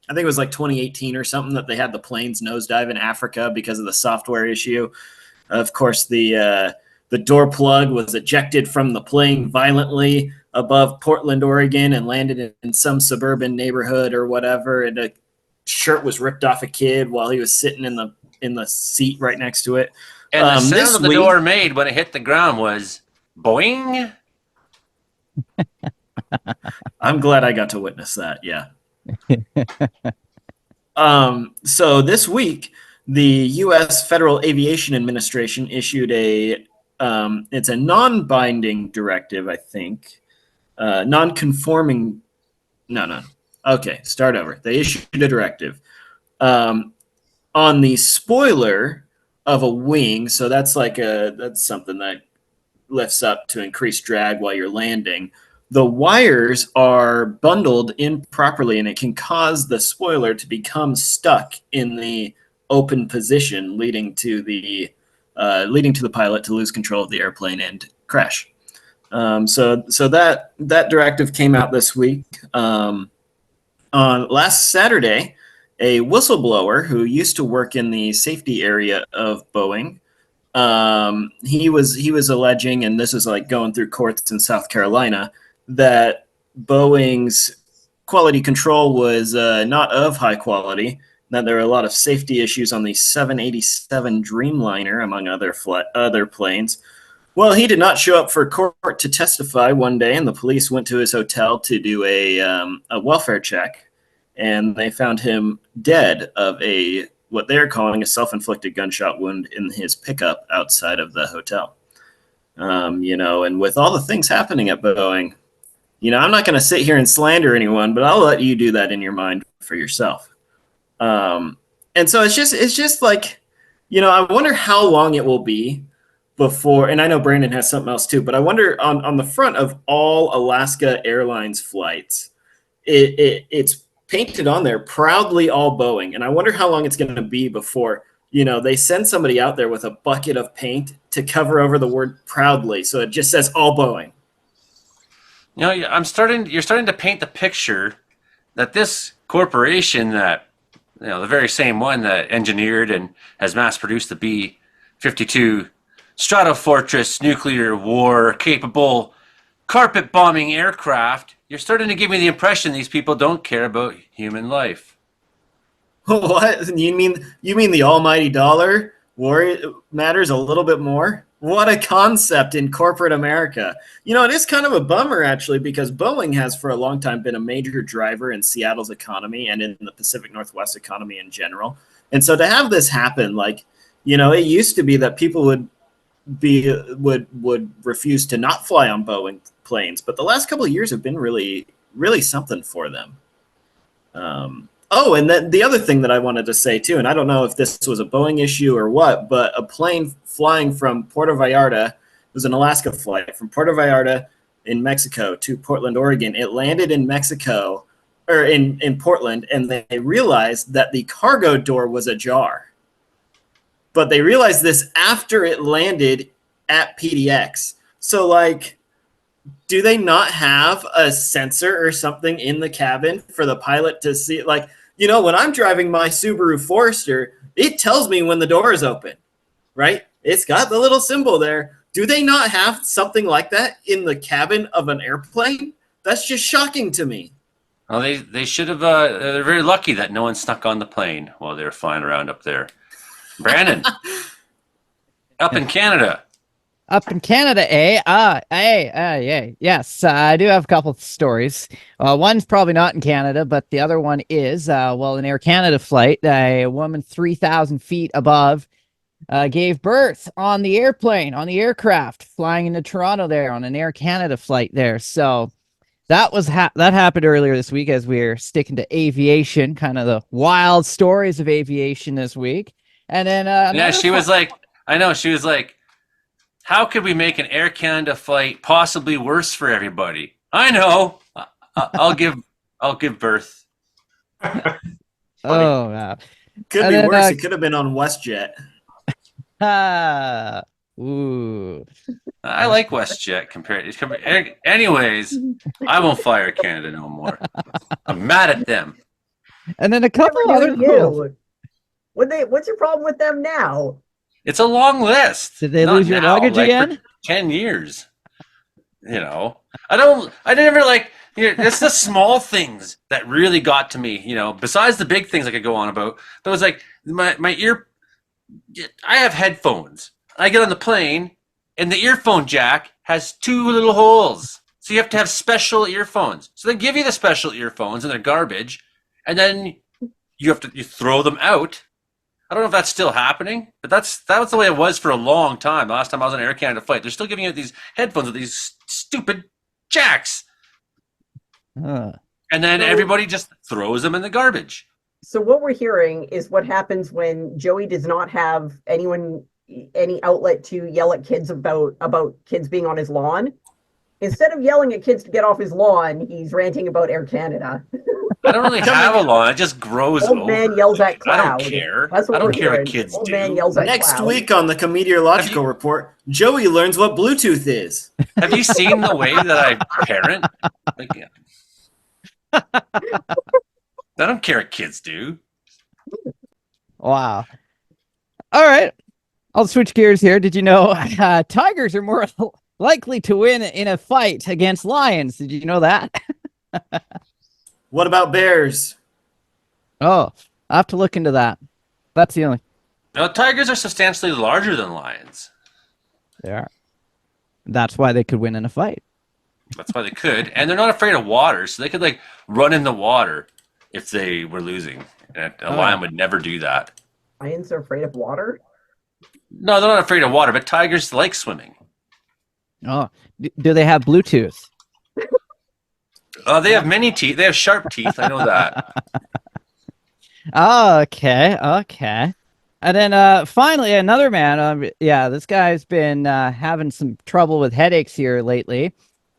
I think it was like 2018 or something that they had the planes nosedive in Africa because of the software issue. Of course, the door plug was ejected from the plane violently above Portland, Oregon, and landed in some suburban neighborhood or whatever. And a shirt was ripped off a kid while he was sitting in the seat right next to it. And the sound that the door made when it hit the ground was boing. I'm glad I got to witness that. Yeah. So this week, the U.S. Federal Aviation Administration issued it's a non-binding directive, I think. Non-conforming. No. Okay, start over. They issued a directive on the spoiler of a wing. So that's something that lifts up to increase drag while you're landing. The wires are bundled improperly, and it can cause the spoiler to become stuck in the open position, leading to the pilot to lose control of the airplane and crash. So that directive came out this week. On last Saturday, a whistleblower who used to work in the safety area of Boeing, he was alleging, and this is like going through courts in South Carolina, that Boeing's quality control was not of high quality, that there are a lot of safety issues on the 787 Dreamliner, among other planes. Well, he did not show up for court to testify one day, and the police went to his hotel to do a welfare check, and they found him dead of what they're calling a self-inflicted gunshot wound in his pickup outside of the hotel. And with all the things happening at Boeing, I'm not going to sit here and slander anyone, but I'll let you do that in your mind for yourself. And so it's just like, I wonder how long it will be before, and I know Brandon has something else too, but I wonder on the front of all Alaska Airlines flights, it's painted on there, proudly all Boeing. And I wonder how long it's going to be before, they send somebody out there with a bucket of paint to cover over the word proudly. So it just says all Boeing. You're starting to paint the picture that this corporation that, the very same one that engineered and has mass produced the B-52 Stratofortress nuclear war capable carpet bombing aircraft, you're starting to give me the impression these people don't care about human life. What? You mean the almighty dollar matters a little bit more? What a concept in corporate America. It is kind of a bummer, actually, because Boeing has for a long time been a major driver in Seattle's economy and in the Pacific Northwest economy in general. And so to have this happen, it used to be that people would refuse to not fly on Boeing planes, but the last couple of years have been really, really something for them. And then the other thing that I wanted to say too, and I don't know if this was a Boeing issue or what, but a plane flying from Puerto Vallarta, it was an Alaska flight from Puerto Vallarta in Mexico to Portland, Oregon. It landed in Mexico, or in Portland, and they realized that the cargo door was ajar. But they realized this after it landed at PDX. So, do they not have a sensor or something in the cabin for the pilot to see? When I'm driving my Subaru Forester, it tells me when the door is open, right? It's got the little symbol there. Do they not have something like that in the cabin of an airplane? That's just shocking to me. Well, they should have. They're very lucky that no one snuck on the plane while they were flying around up there. Brandon, up in Canada. Up in Canada, eh? Yes, I do have a couple of stories. One's probably not in Canada, but the other one is. An Air Canada flight, a woman 3,000 feet above gave birth on the aircraft, flying into Toronto there on an Air Canada flight there. So that happened earlier this week, as we're sticking to aviation, kind of the wild stories of aviation this week. And then she was like, how could we make an Air Canada flight possibly worse for everybody? I know. I'll give birth. Oh, wow. Could be worse. It could have been on WestJet. Ooh. I like WestJet anyways, I won't fly Air Canada no more. I'm mad at them. And then a couple other What's your problem with them now? It's a long list. Did they lose your luggage again? 10 years. I never it's the small things that really got to me, besides the big things I could go on about. But it was like I have headphones. I get on the plane and the earphone jack has 2 little holes. So you have to have special earphones. So they give you the special earphones and they're garbage. And then you throw them out. I don't know if that's still happening, but that was the way it was for a long time. The last time I was on an Air Canada flight, they're still giving you these headphones with these stupid jacks. And then everybody just throws them in the garbage. So what we're hearing is what happens when Joey does not have any outlet to yell at kids about kids being on his lawn. Instead of yelling at kids to get off his lawn, he's ranting about Air Canada. I don't really have a lawn. It just grows Old over. man yells at I cloud. don't care. That's what I don't we're care what hearing. kids Old do. man yells at Next cloud. week on the Comedeorological Report, Joey learns what Bluetooth is. Have you seen the way that I parent? Like, I don't care what kids do. Wow. All right. I'll switch gears here. Did you know tigers are more likely to win in a fight against lions? Did you know that? What about bears? Oh, I have to look into that. That's the only. No, tigers are substantially larger than lions. They are. That's why they could win in a fight. That's why they could, and they're not afraid of water, so they could like run in the water if they were losing. And a lion would never do that. Lions are afraid of water? No, they're not afraid of water, but tigers like swimming. Oh, do they have Bluetooth? They have many teeth. They have sharp teeth. I know that. Oh, okay. And then finally, another man. This guy's been having some trouble with headaches here lately.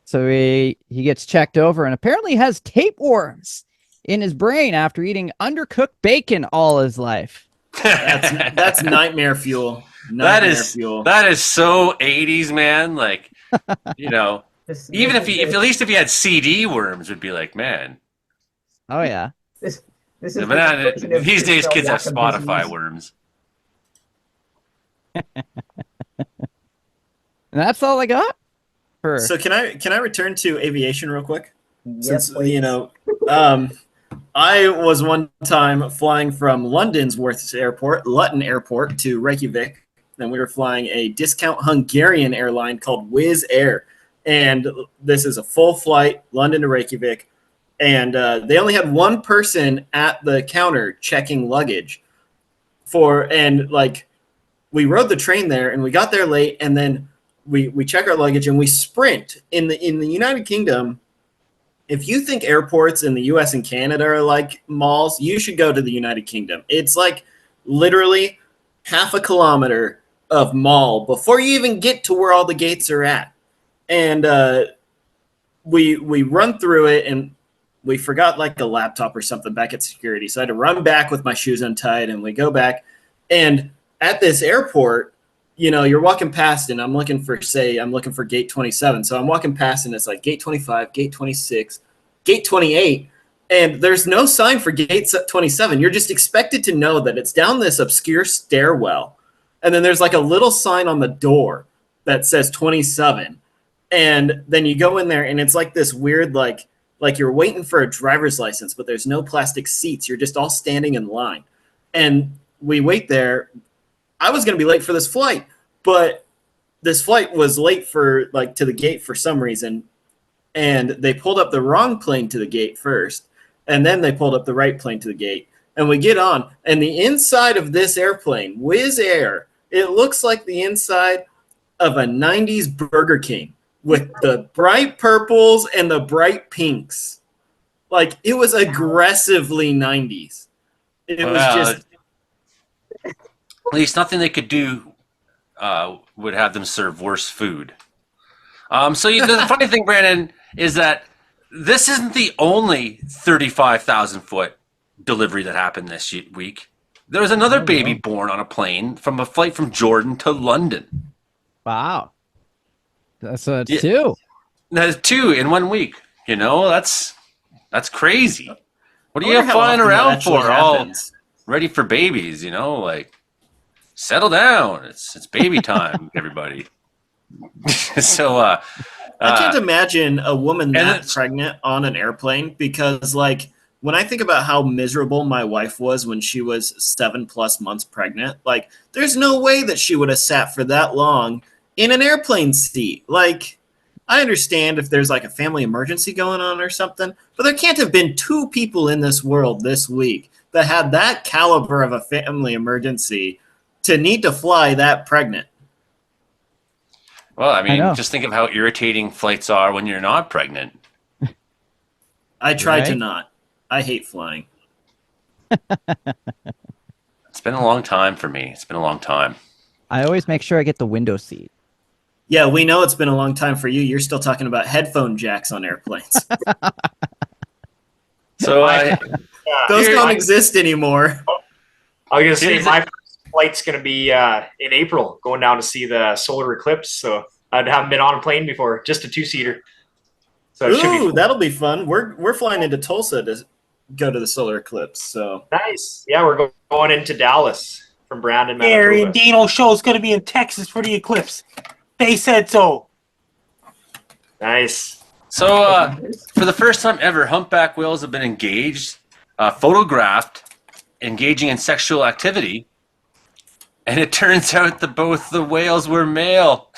So he gets checked over and apparently has tapeworms in his brain after eating undercooked bacon all his life. That's nightmare fuel. That is so 80s, man. Like, you know, even if at least if he had CD worms, would be like, man. Oh yeah. This is these days kids have Spotify worms. And that's all I got. So can I return to aviation real quick? Yes, Since I was one time flying from London's Luton Airport to Reykjavik, and we were flying a discount Hungarian airline called Wizz Air, and this is a full flight, London to Reykjavik, and they only had one person at the counter checking luggage. We rode the train there, and we got there late, and then we check our luggage and we sprint in the United Kingdom. If you think airports in the US and Canada are like malls, you should go to the United Kingdom. It's like literally half a kilometer of mall before you even get to where all the gates are at. And we run through it, and we forgot like a laptop or something back at security. So I had to run back with my shoes untied, and we go back. And at this airport, you're walking past, and I'm looking for gate 27. So I'm walking past, and it's like gate 25, gate 26, gate 28. And there's no sign for gate 27. You're just expected to know that it's down this obscure stairwell. And then there's like a little sign on the door that says 27. And then you go in there, and it's like this weird, like you're waiting for a driver's license, but there's no plastic seats. You're just all standing in line. And we wait there. I was going to be late for this flight, but this flight was late to the gate for some reason. And they pulled up the wrong plane to the gate first. And then they pulled up the right plane to the gate. And we get on, and the inside of this airplane, Wizz Air, it looks like the inside of a 90s Burger King with the bright purples and the bright pinks. Like, it was aggressively 90s. It was just... At least nothing they could do would have them serve worse food. The funny thing, Brandon, is that this isn't the only 35,000-foot delivery that happened this week. There was another baby born on a plane from a flight from Jordan to London. Wow. So it's two. That's 2 in 1 week. That's crazy. What are you flying around for? All ready for babies, settle down. It's baby time, everybody. So I can't imagine a woman that pregnant on an airplane, because when I think about how miserable my wife was when she was 7+ months pregnant, there's no way that she would have sat for that long in an airplane seat. I understand if there's a family emergency going on or something, but there can't have been 2 people in this world this week that had that caliber of a family emergency to need to fly that pregnant. Well, I mean, just think of how irritating flights are when you're not pregnant. I try to not. I hate flying. It's been a long time for me. It's been a long time. I always make sure I get the window seat. Yeah, we know it's been a long time for you. You're still talking about headphone jacks on airplanes. So Those here- don't exist anymore. I was gonna say Here's my first flight's gonna be in April, going down to see the solar eclipse. So I haven't been on a plane before, just a 2-seater. So it should be Ooh, that'll be fun. We're flying into Tulsa to go to the solar eclipse. So nice. Yeah, we're going into Dallas from Brandon, Gary and Manitoba. Dino show's going to be in Texas for the eclipse. They said so. Nice. So for the first time ever, humpback whales have been photographed, engaging in sexual activity, and it turns out that both the whales were male.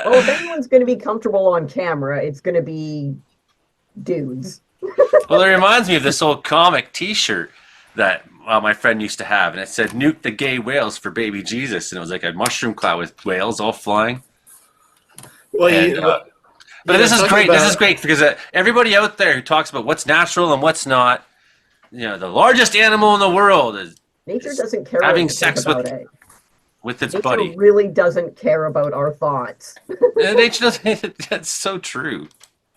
Well, if anyone's going to be comfortable on camera, it's going to be dudes. Well, it reminds me of this old comic T-shirt that my friend used to have, and it said "Nuke the gay whales for baby Jesus," and it was like a mushroom cloud with whales all flying. well, And, but this is great. This is great because everybody out there who talks about what's natural and what's not, the largest animal in the world is Nature doesn't care having what you sex think about it. with its Nature buddy. really doesn't care about our thoughts. Nature doesn't. That's so true.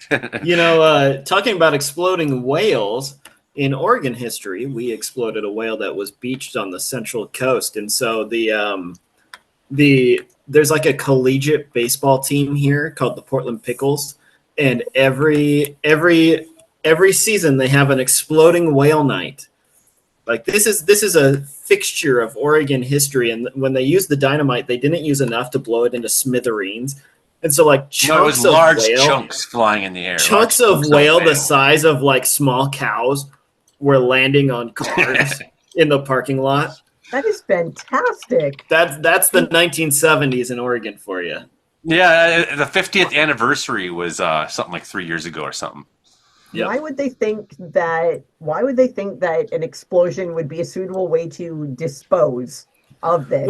Talking about exploding whales, in Oregon history, we exploded a whale that was beached on the central coast, and so there's like a collegiate baseball team here called the Portland Pickles, and every season they have an exploding whale night. Like this is a fixture of Oregon history, and when they used the dynamite, they didn't use enough to blow it into smithereens. And so, like, No, it was chunks of large whale, chunks flying in the air. chunks Large of chunks whale the size of like small cows were landing on cars in the parking lot. That is fantastic. That's the 1970s in Oregon for you. Yeah, the 50th anniversary was something like 3 years ago or something. Yep. Why would they think that an explosion would be a suitable way to dispose of this?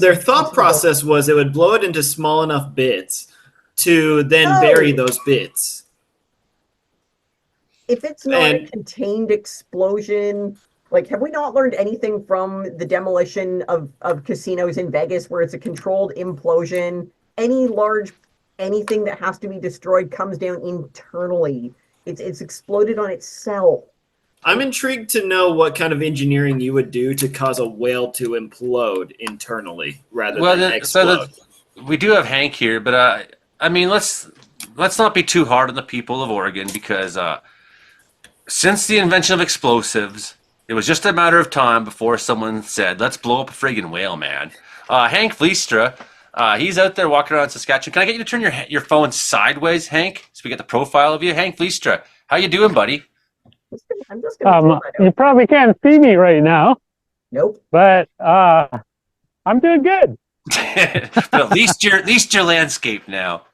Their thought process was it would blow it into small enough bits to then bury those bits. If it's not a contained explosion, like, have we not learned anything from the demolition of casinos in Vegas where it's a controlled implosion? Anything that has to be destroyed comes down internally. It's exploded on itself. I'm intrigued to know what kind of engineering you would do to cause a whale to implode internally rather than explode. We do have Hank here, but I mean, let's not be too hard on the people of Oregon because since the invention of explosives, it was just a matter of time before someone said, "Let's blow up a friggin' whale, man." Hank Vliestra, he's out there walking around Saskatchewan. Can I get you to turn your phone sideways, Hank, so we get the profile of you? Hank Vliestra, how you doing, buddy? I'm just gonna you probably can't see me right now. Nope. But I'm doing good. But at least your landscape now.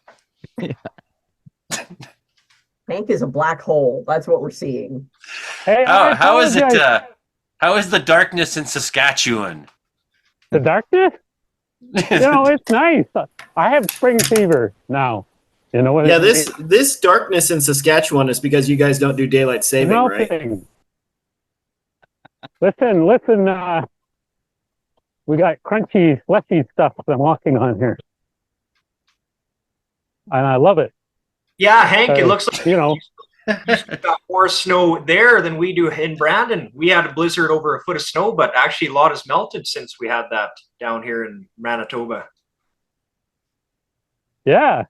Hank is a black hole. That's what we're seeing. Hey, how is it? How is the darkness in Saskatchewan? The darkness? It's nice. I have spring fever now. Yeah, this darkness in Saskatchewan is because you guys don't do daylight saving, right? Listen. We got crunchy, fleshy stuff I'm walking on here, and I love it. Yeah, Hank, it looks like you got more snow there than we do in Brandon. We had a blizzard over a foot of snow, but actually a lot has melted since we had that down here in Manitoba. Yeah.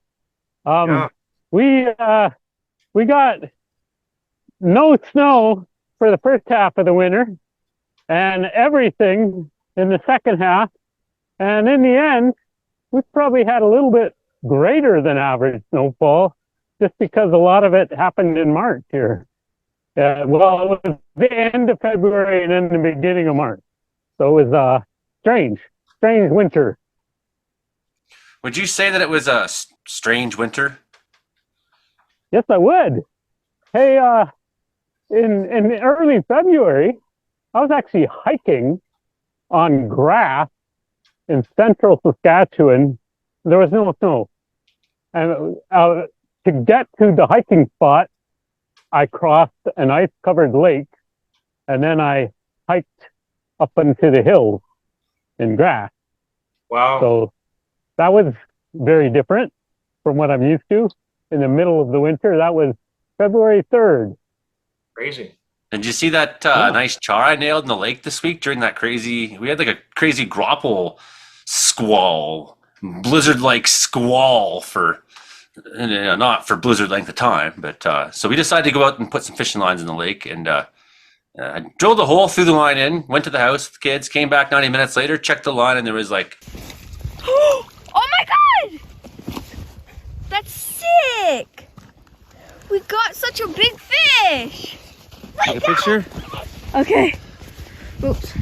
We got no snow for the first half of the winter and everything in the second half. And in the end, we probably had a little bit greater than average snowfall just because a lot of it happened in March here. It was the end of February and then the beginning of March. So it was strange winter. Would you say that it was a strange winter? Yes, I would. Hey, in early February, I was actually hiking on grass in central Saskatchewan. There was no snow. And to get to the hiking spot, I crossed an ice-covered lake, and then I hiked up into the hills in grass. Wow. So that was very different from what I'm used to. In the middle of the winter, that was February 3rd. Crazy. Did you see that nice char I nailed in the lake this week during that crazy? We had like a crazy grapple squall, blizzard-like squall for not for blizzard length of time, but so we decided to go out and put some fishing lines in the lake and drilled a hole, threw the line in, went to the house with the kids, came back 90 minutes later, checked the line, and there was like, Oh my god! That's sick! We got such a big fish! take a picture. Okay. Oops.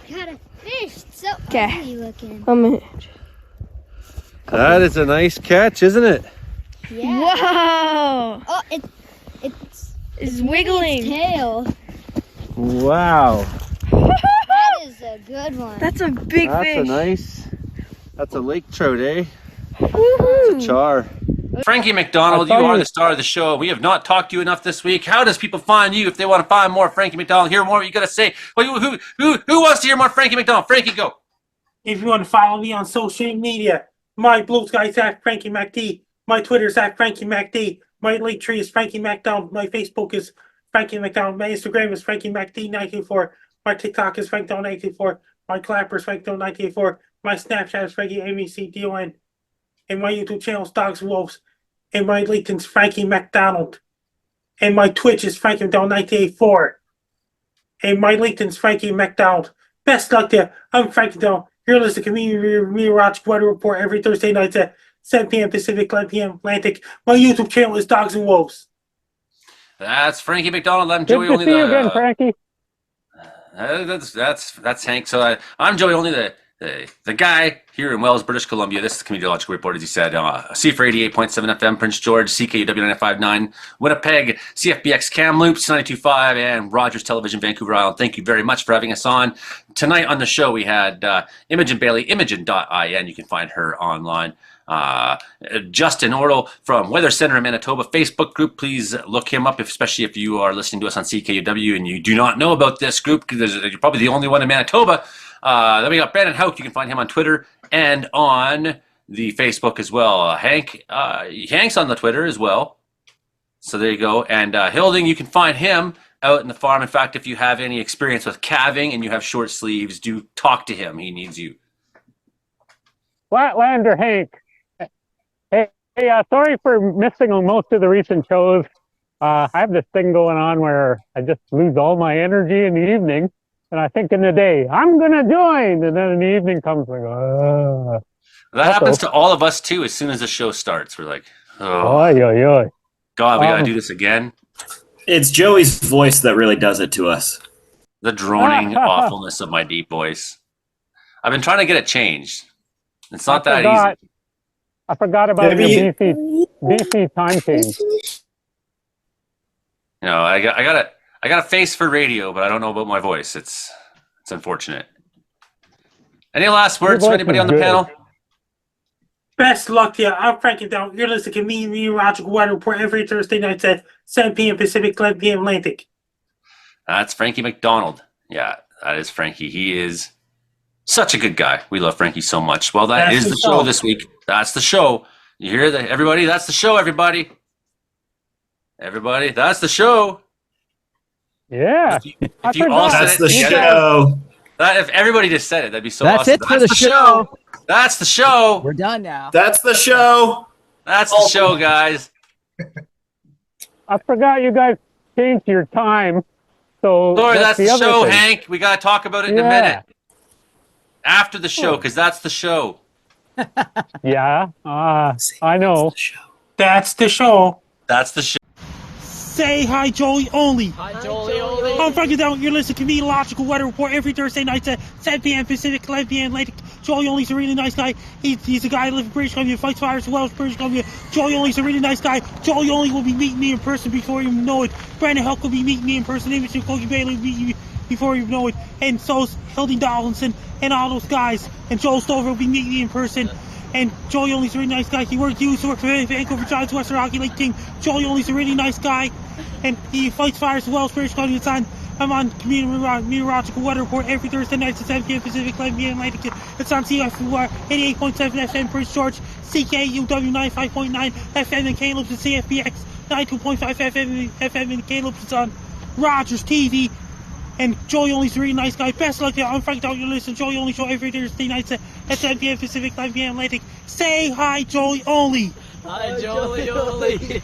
Got a fish. So Okay. ugly looking. That is a nice catch, isn't it? Yeah. Whoa! Oh, It's wiggling. Its tail. Wow. That is a good one. That's a big fish. That's a lake trout, eh? Woohoo! It's a char. Frankie McDonald, you are the star of the show. We have not talked to you enough this week. How does people find you if they want to find more Frankie McDonald? Hear more? What you got to say? Well, who wants to hear more Frankie McDonald? Frankie, go. If you want to follow me on social media, my Blue Sky is at Frankie MacD. My Twitter is at Frankie MacD. My link tree is Frankie McDonald. My Facebook is Frankie McDonald. My Instagram is Frankie MacD924. My TikTok is FrankDon924. My Clapper is FrankDon924. My Snapchat is Frankie MECDON. And my YouTube channel is Dogs and Wolves. And my LinkedIn is Frankie McDonald. And my Twitch is Frankie McDonald984. And my LinkedIn is Frankie McDonald. Best luck to you. I'm Frankie McDonald. You're listening to Community Meteorological Weather Report every Thursday nights at 7 p.m. Pacific, 11 p.m. Atlantic. My YouTube channel is Dogs and Wolves. That's Frankie McDonald. I'm Joey Good to Only. see you again, Frankie. That's Hank. So I'm Joey Only, the guy here in Wells, British Columbia. This is the Comedeorological Report, as he said. C for 88.7 FM, Prince George, CKUW 95.9, Winnipeg, CFBX Kamloops 92.5, and Rogers Television, Vancouver Island. Thank you very much for having us on. Tonight on the show, we had Imogen Bailey, Imogen.in. You can find her online. Justin Ortle from Weather Center in Manitoba Facebook group. Please look him up, especially if you are listening to us on CKUW and you do not know about this group, because you're probably the only one in Manitoba. Then we got Brandon Hauk. You can find him on Twitter and on the Facebook as well. Hank's on the Twitter as well. So there you go. And Hilding, you can find him out in the farm. In fact, if you have any experience with calving and you have short sleeves, do talk to him. He needs you. Flatlander Hank. Hey, sorry for missing on most of the recent shows. I have this thing going on where I just lose all my energy in the evening, and I think in the day, I'm going to join, and then in the evening comes like, That happens to all of us, too, as soon as the show starts. We're like, Oy. God, we got to do this again. It's Joey's voice that really does it to us. The droning awfulness of my deep voice. I've been trying to get it changed. It's not that easy. I forgot about your BC time change. You know, I got a face for radio, but I don't know about my voice. It's unfortunate. Any last words for anybody on the panel? Best luck to you. I'm Frankie McDonald. You're listening to Community Meteorological Weather Report every Thursday nights at 7 p.m. Pacific, 11 p.m. Atlantic. That's Frankie McDonald. Yeah, that is Frankie. He is such a good guy. We love Frankie so much. Well, that's the show this week. That's the show. You hear that, everybody? That's the show, everybody. Everybody, that's the show. Yeah. If you all said that's the show. If everybody just said it, that'd be so That's awesome. it for the show. That's the show. We're done now. That's the show. That's the show, guys. I forgot you guys changed your time. So Sorry, that's the other show, thing. Hank. We got to talk about it in a minute. After the show, because that's the show. Yeah, I know. That's the show. That's the show. Say hi, Joey Only. Hi, Joey Only. I'm Frankie McDonald. You're listening to Meteorological Weather Report every Thursday nights at 7 p.m. Pacific, 11 p.m. Atlantic. Joey Only's a really nice guy. He's a guy who lives in British Columbia, fights fires in Wells, British Columbia. Joey Only's a really nice guy. Joey Only will be meeting me in person before you know it. Brandon Hauk will be meeting me in person. Imogen Bailey will meet you before you know it. And so's Hilding Donaldson and all those guys. And Joel Stover will be meeting me in person. And Joey Only's a really nice guy. He used to work for Vancouver Giants Western Hockey League team. Joey Only's a really nice guy. And he fights fires as well as British Columbia. It's on I'm on Meteorological Weather Report every Thursday night at 7 p.m. Pacific, 11 p.m. Atlantic. It's on CFUR 88.7 FM Prince George, CKUW 95.9 FM in Kamloops, and CFBX 92.5 FM in Kamloops. It's on Rogers TV. And Joey Only's a really nice guy. Best of luck to you. I'm Frank Dog. You're listening to Joey Only Show every Thursday night at 7 p.m. Pacific, 9 p.m. Atlantic. Say hi, Joey Only. Hi, Joey Only.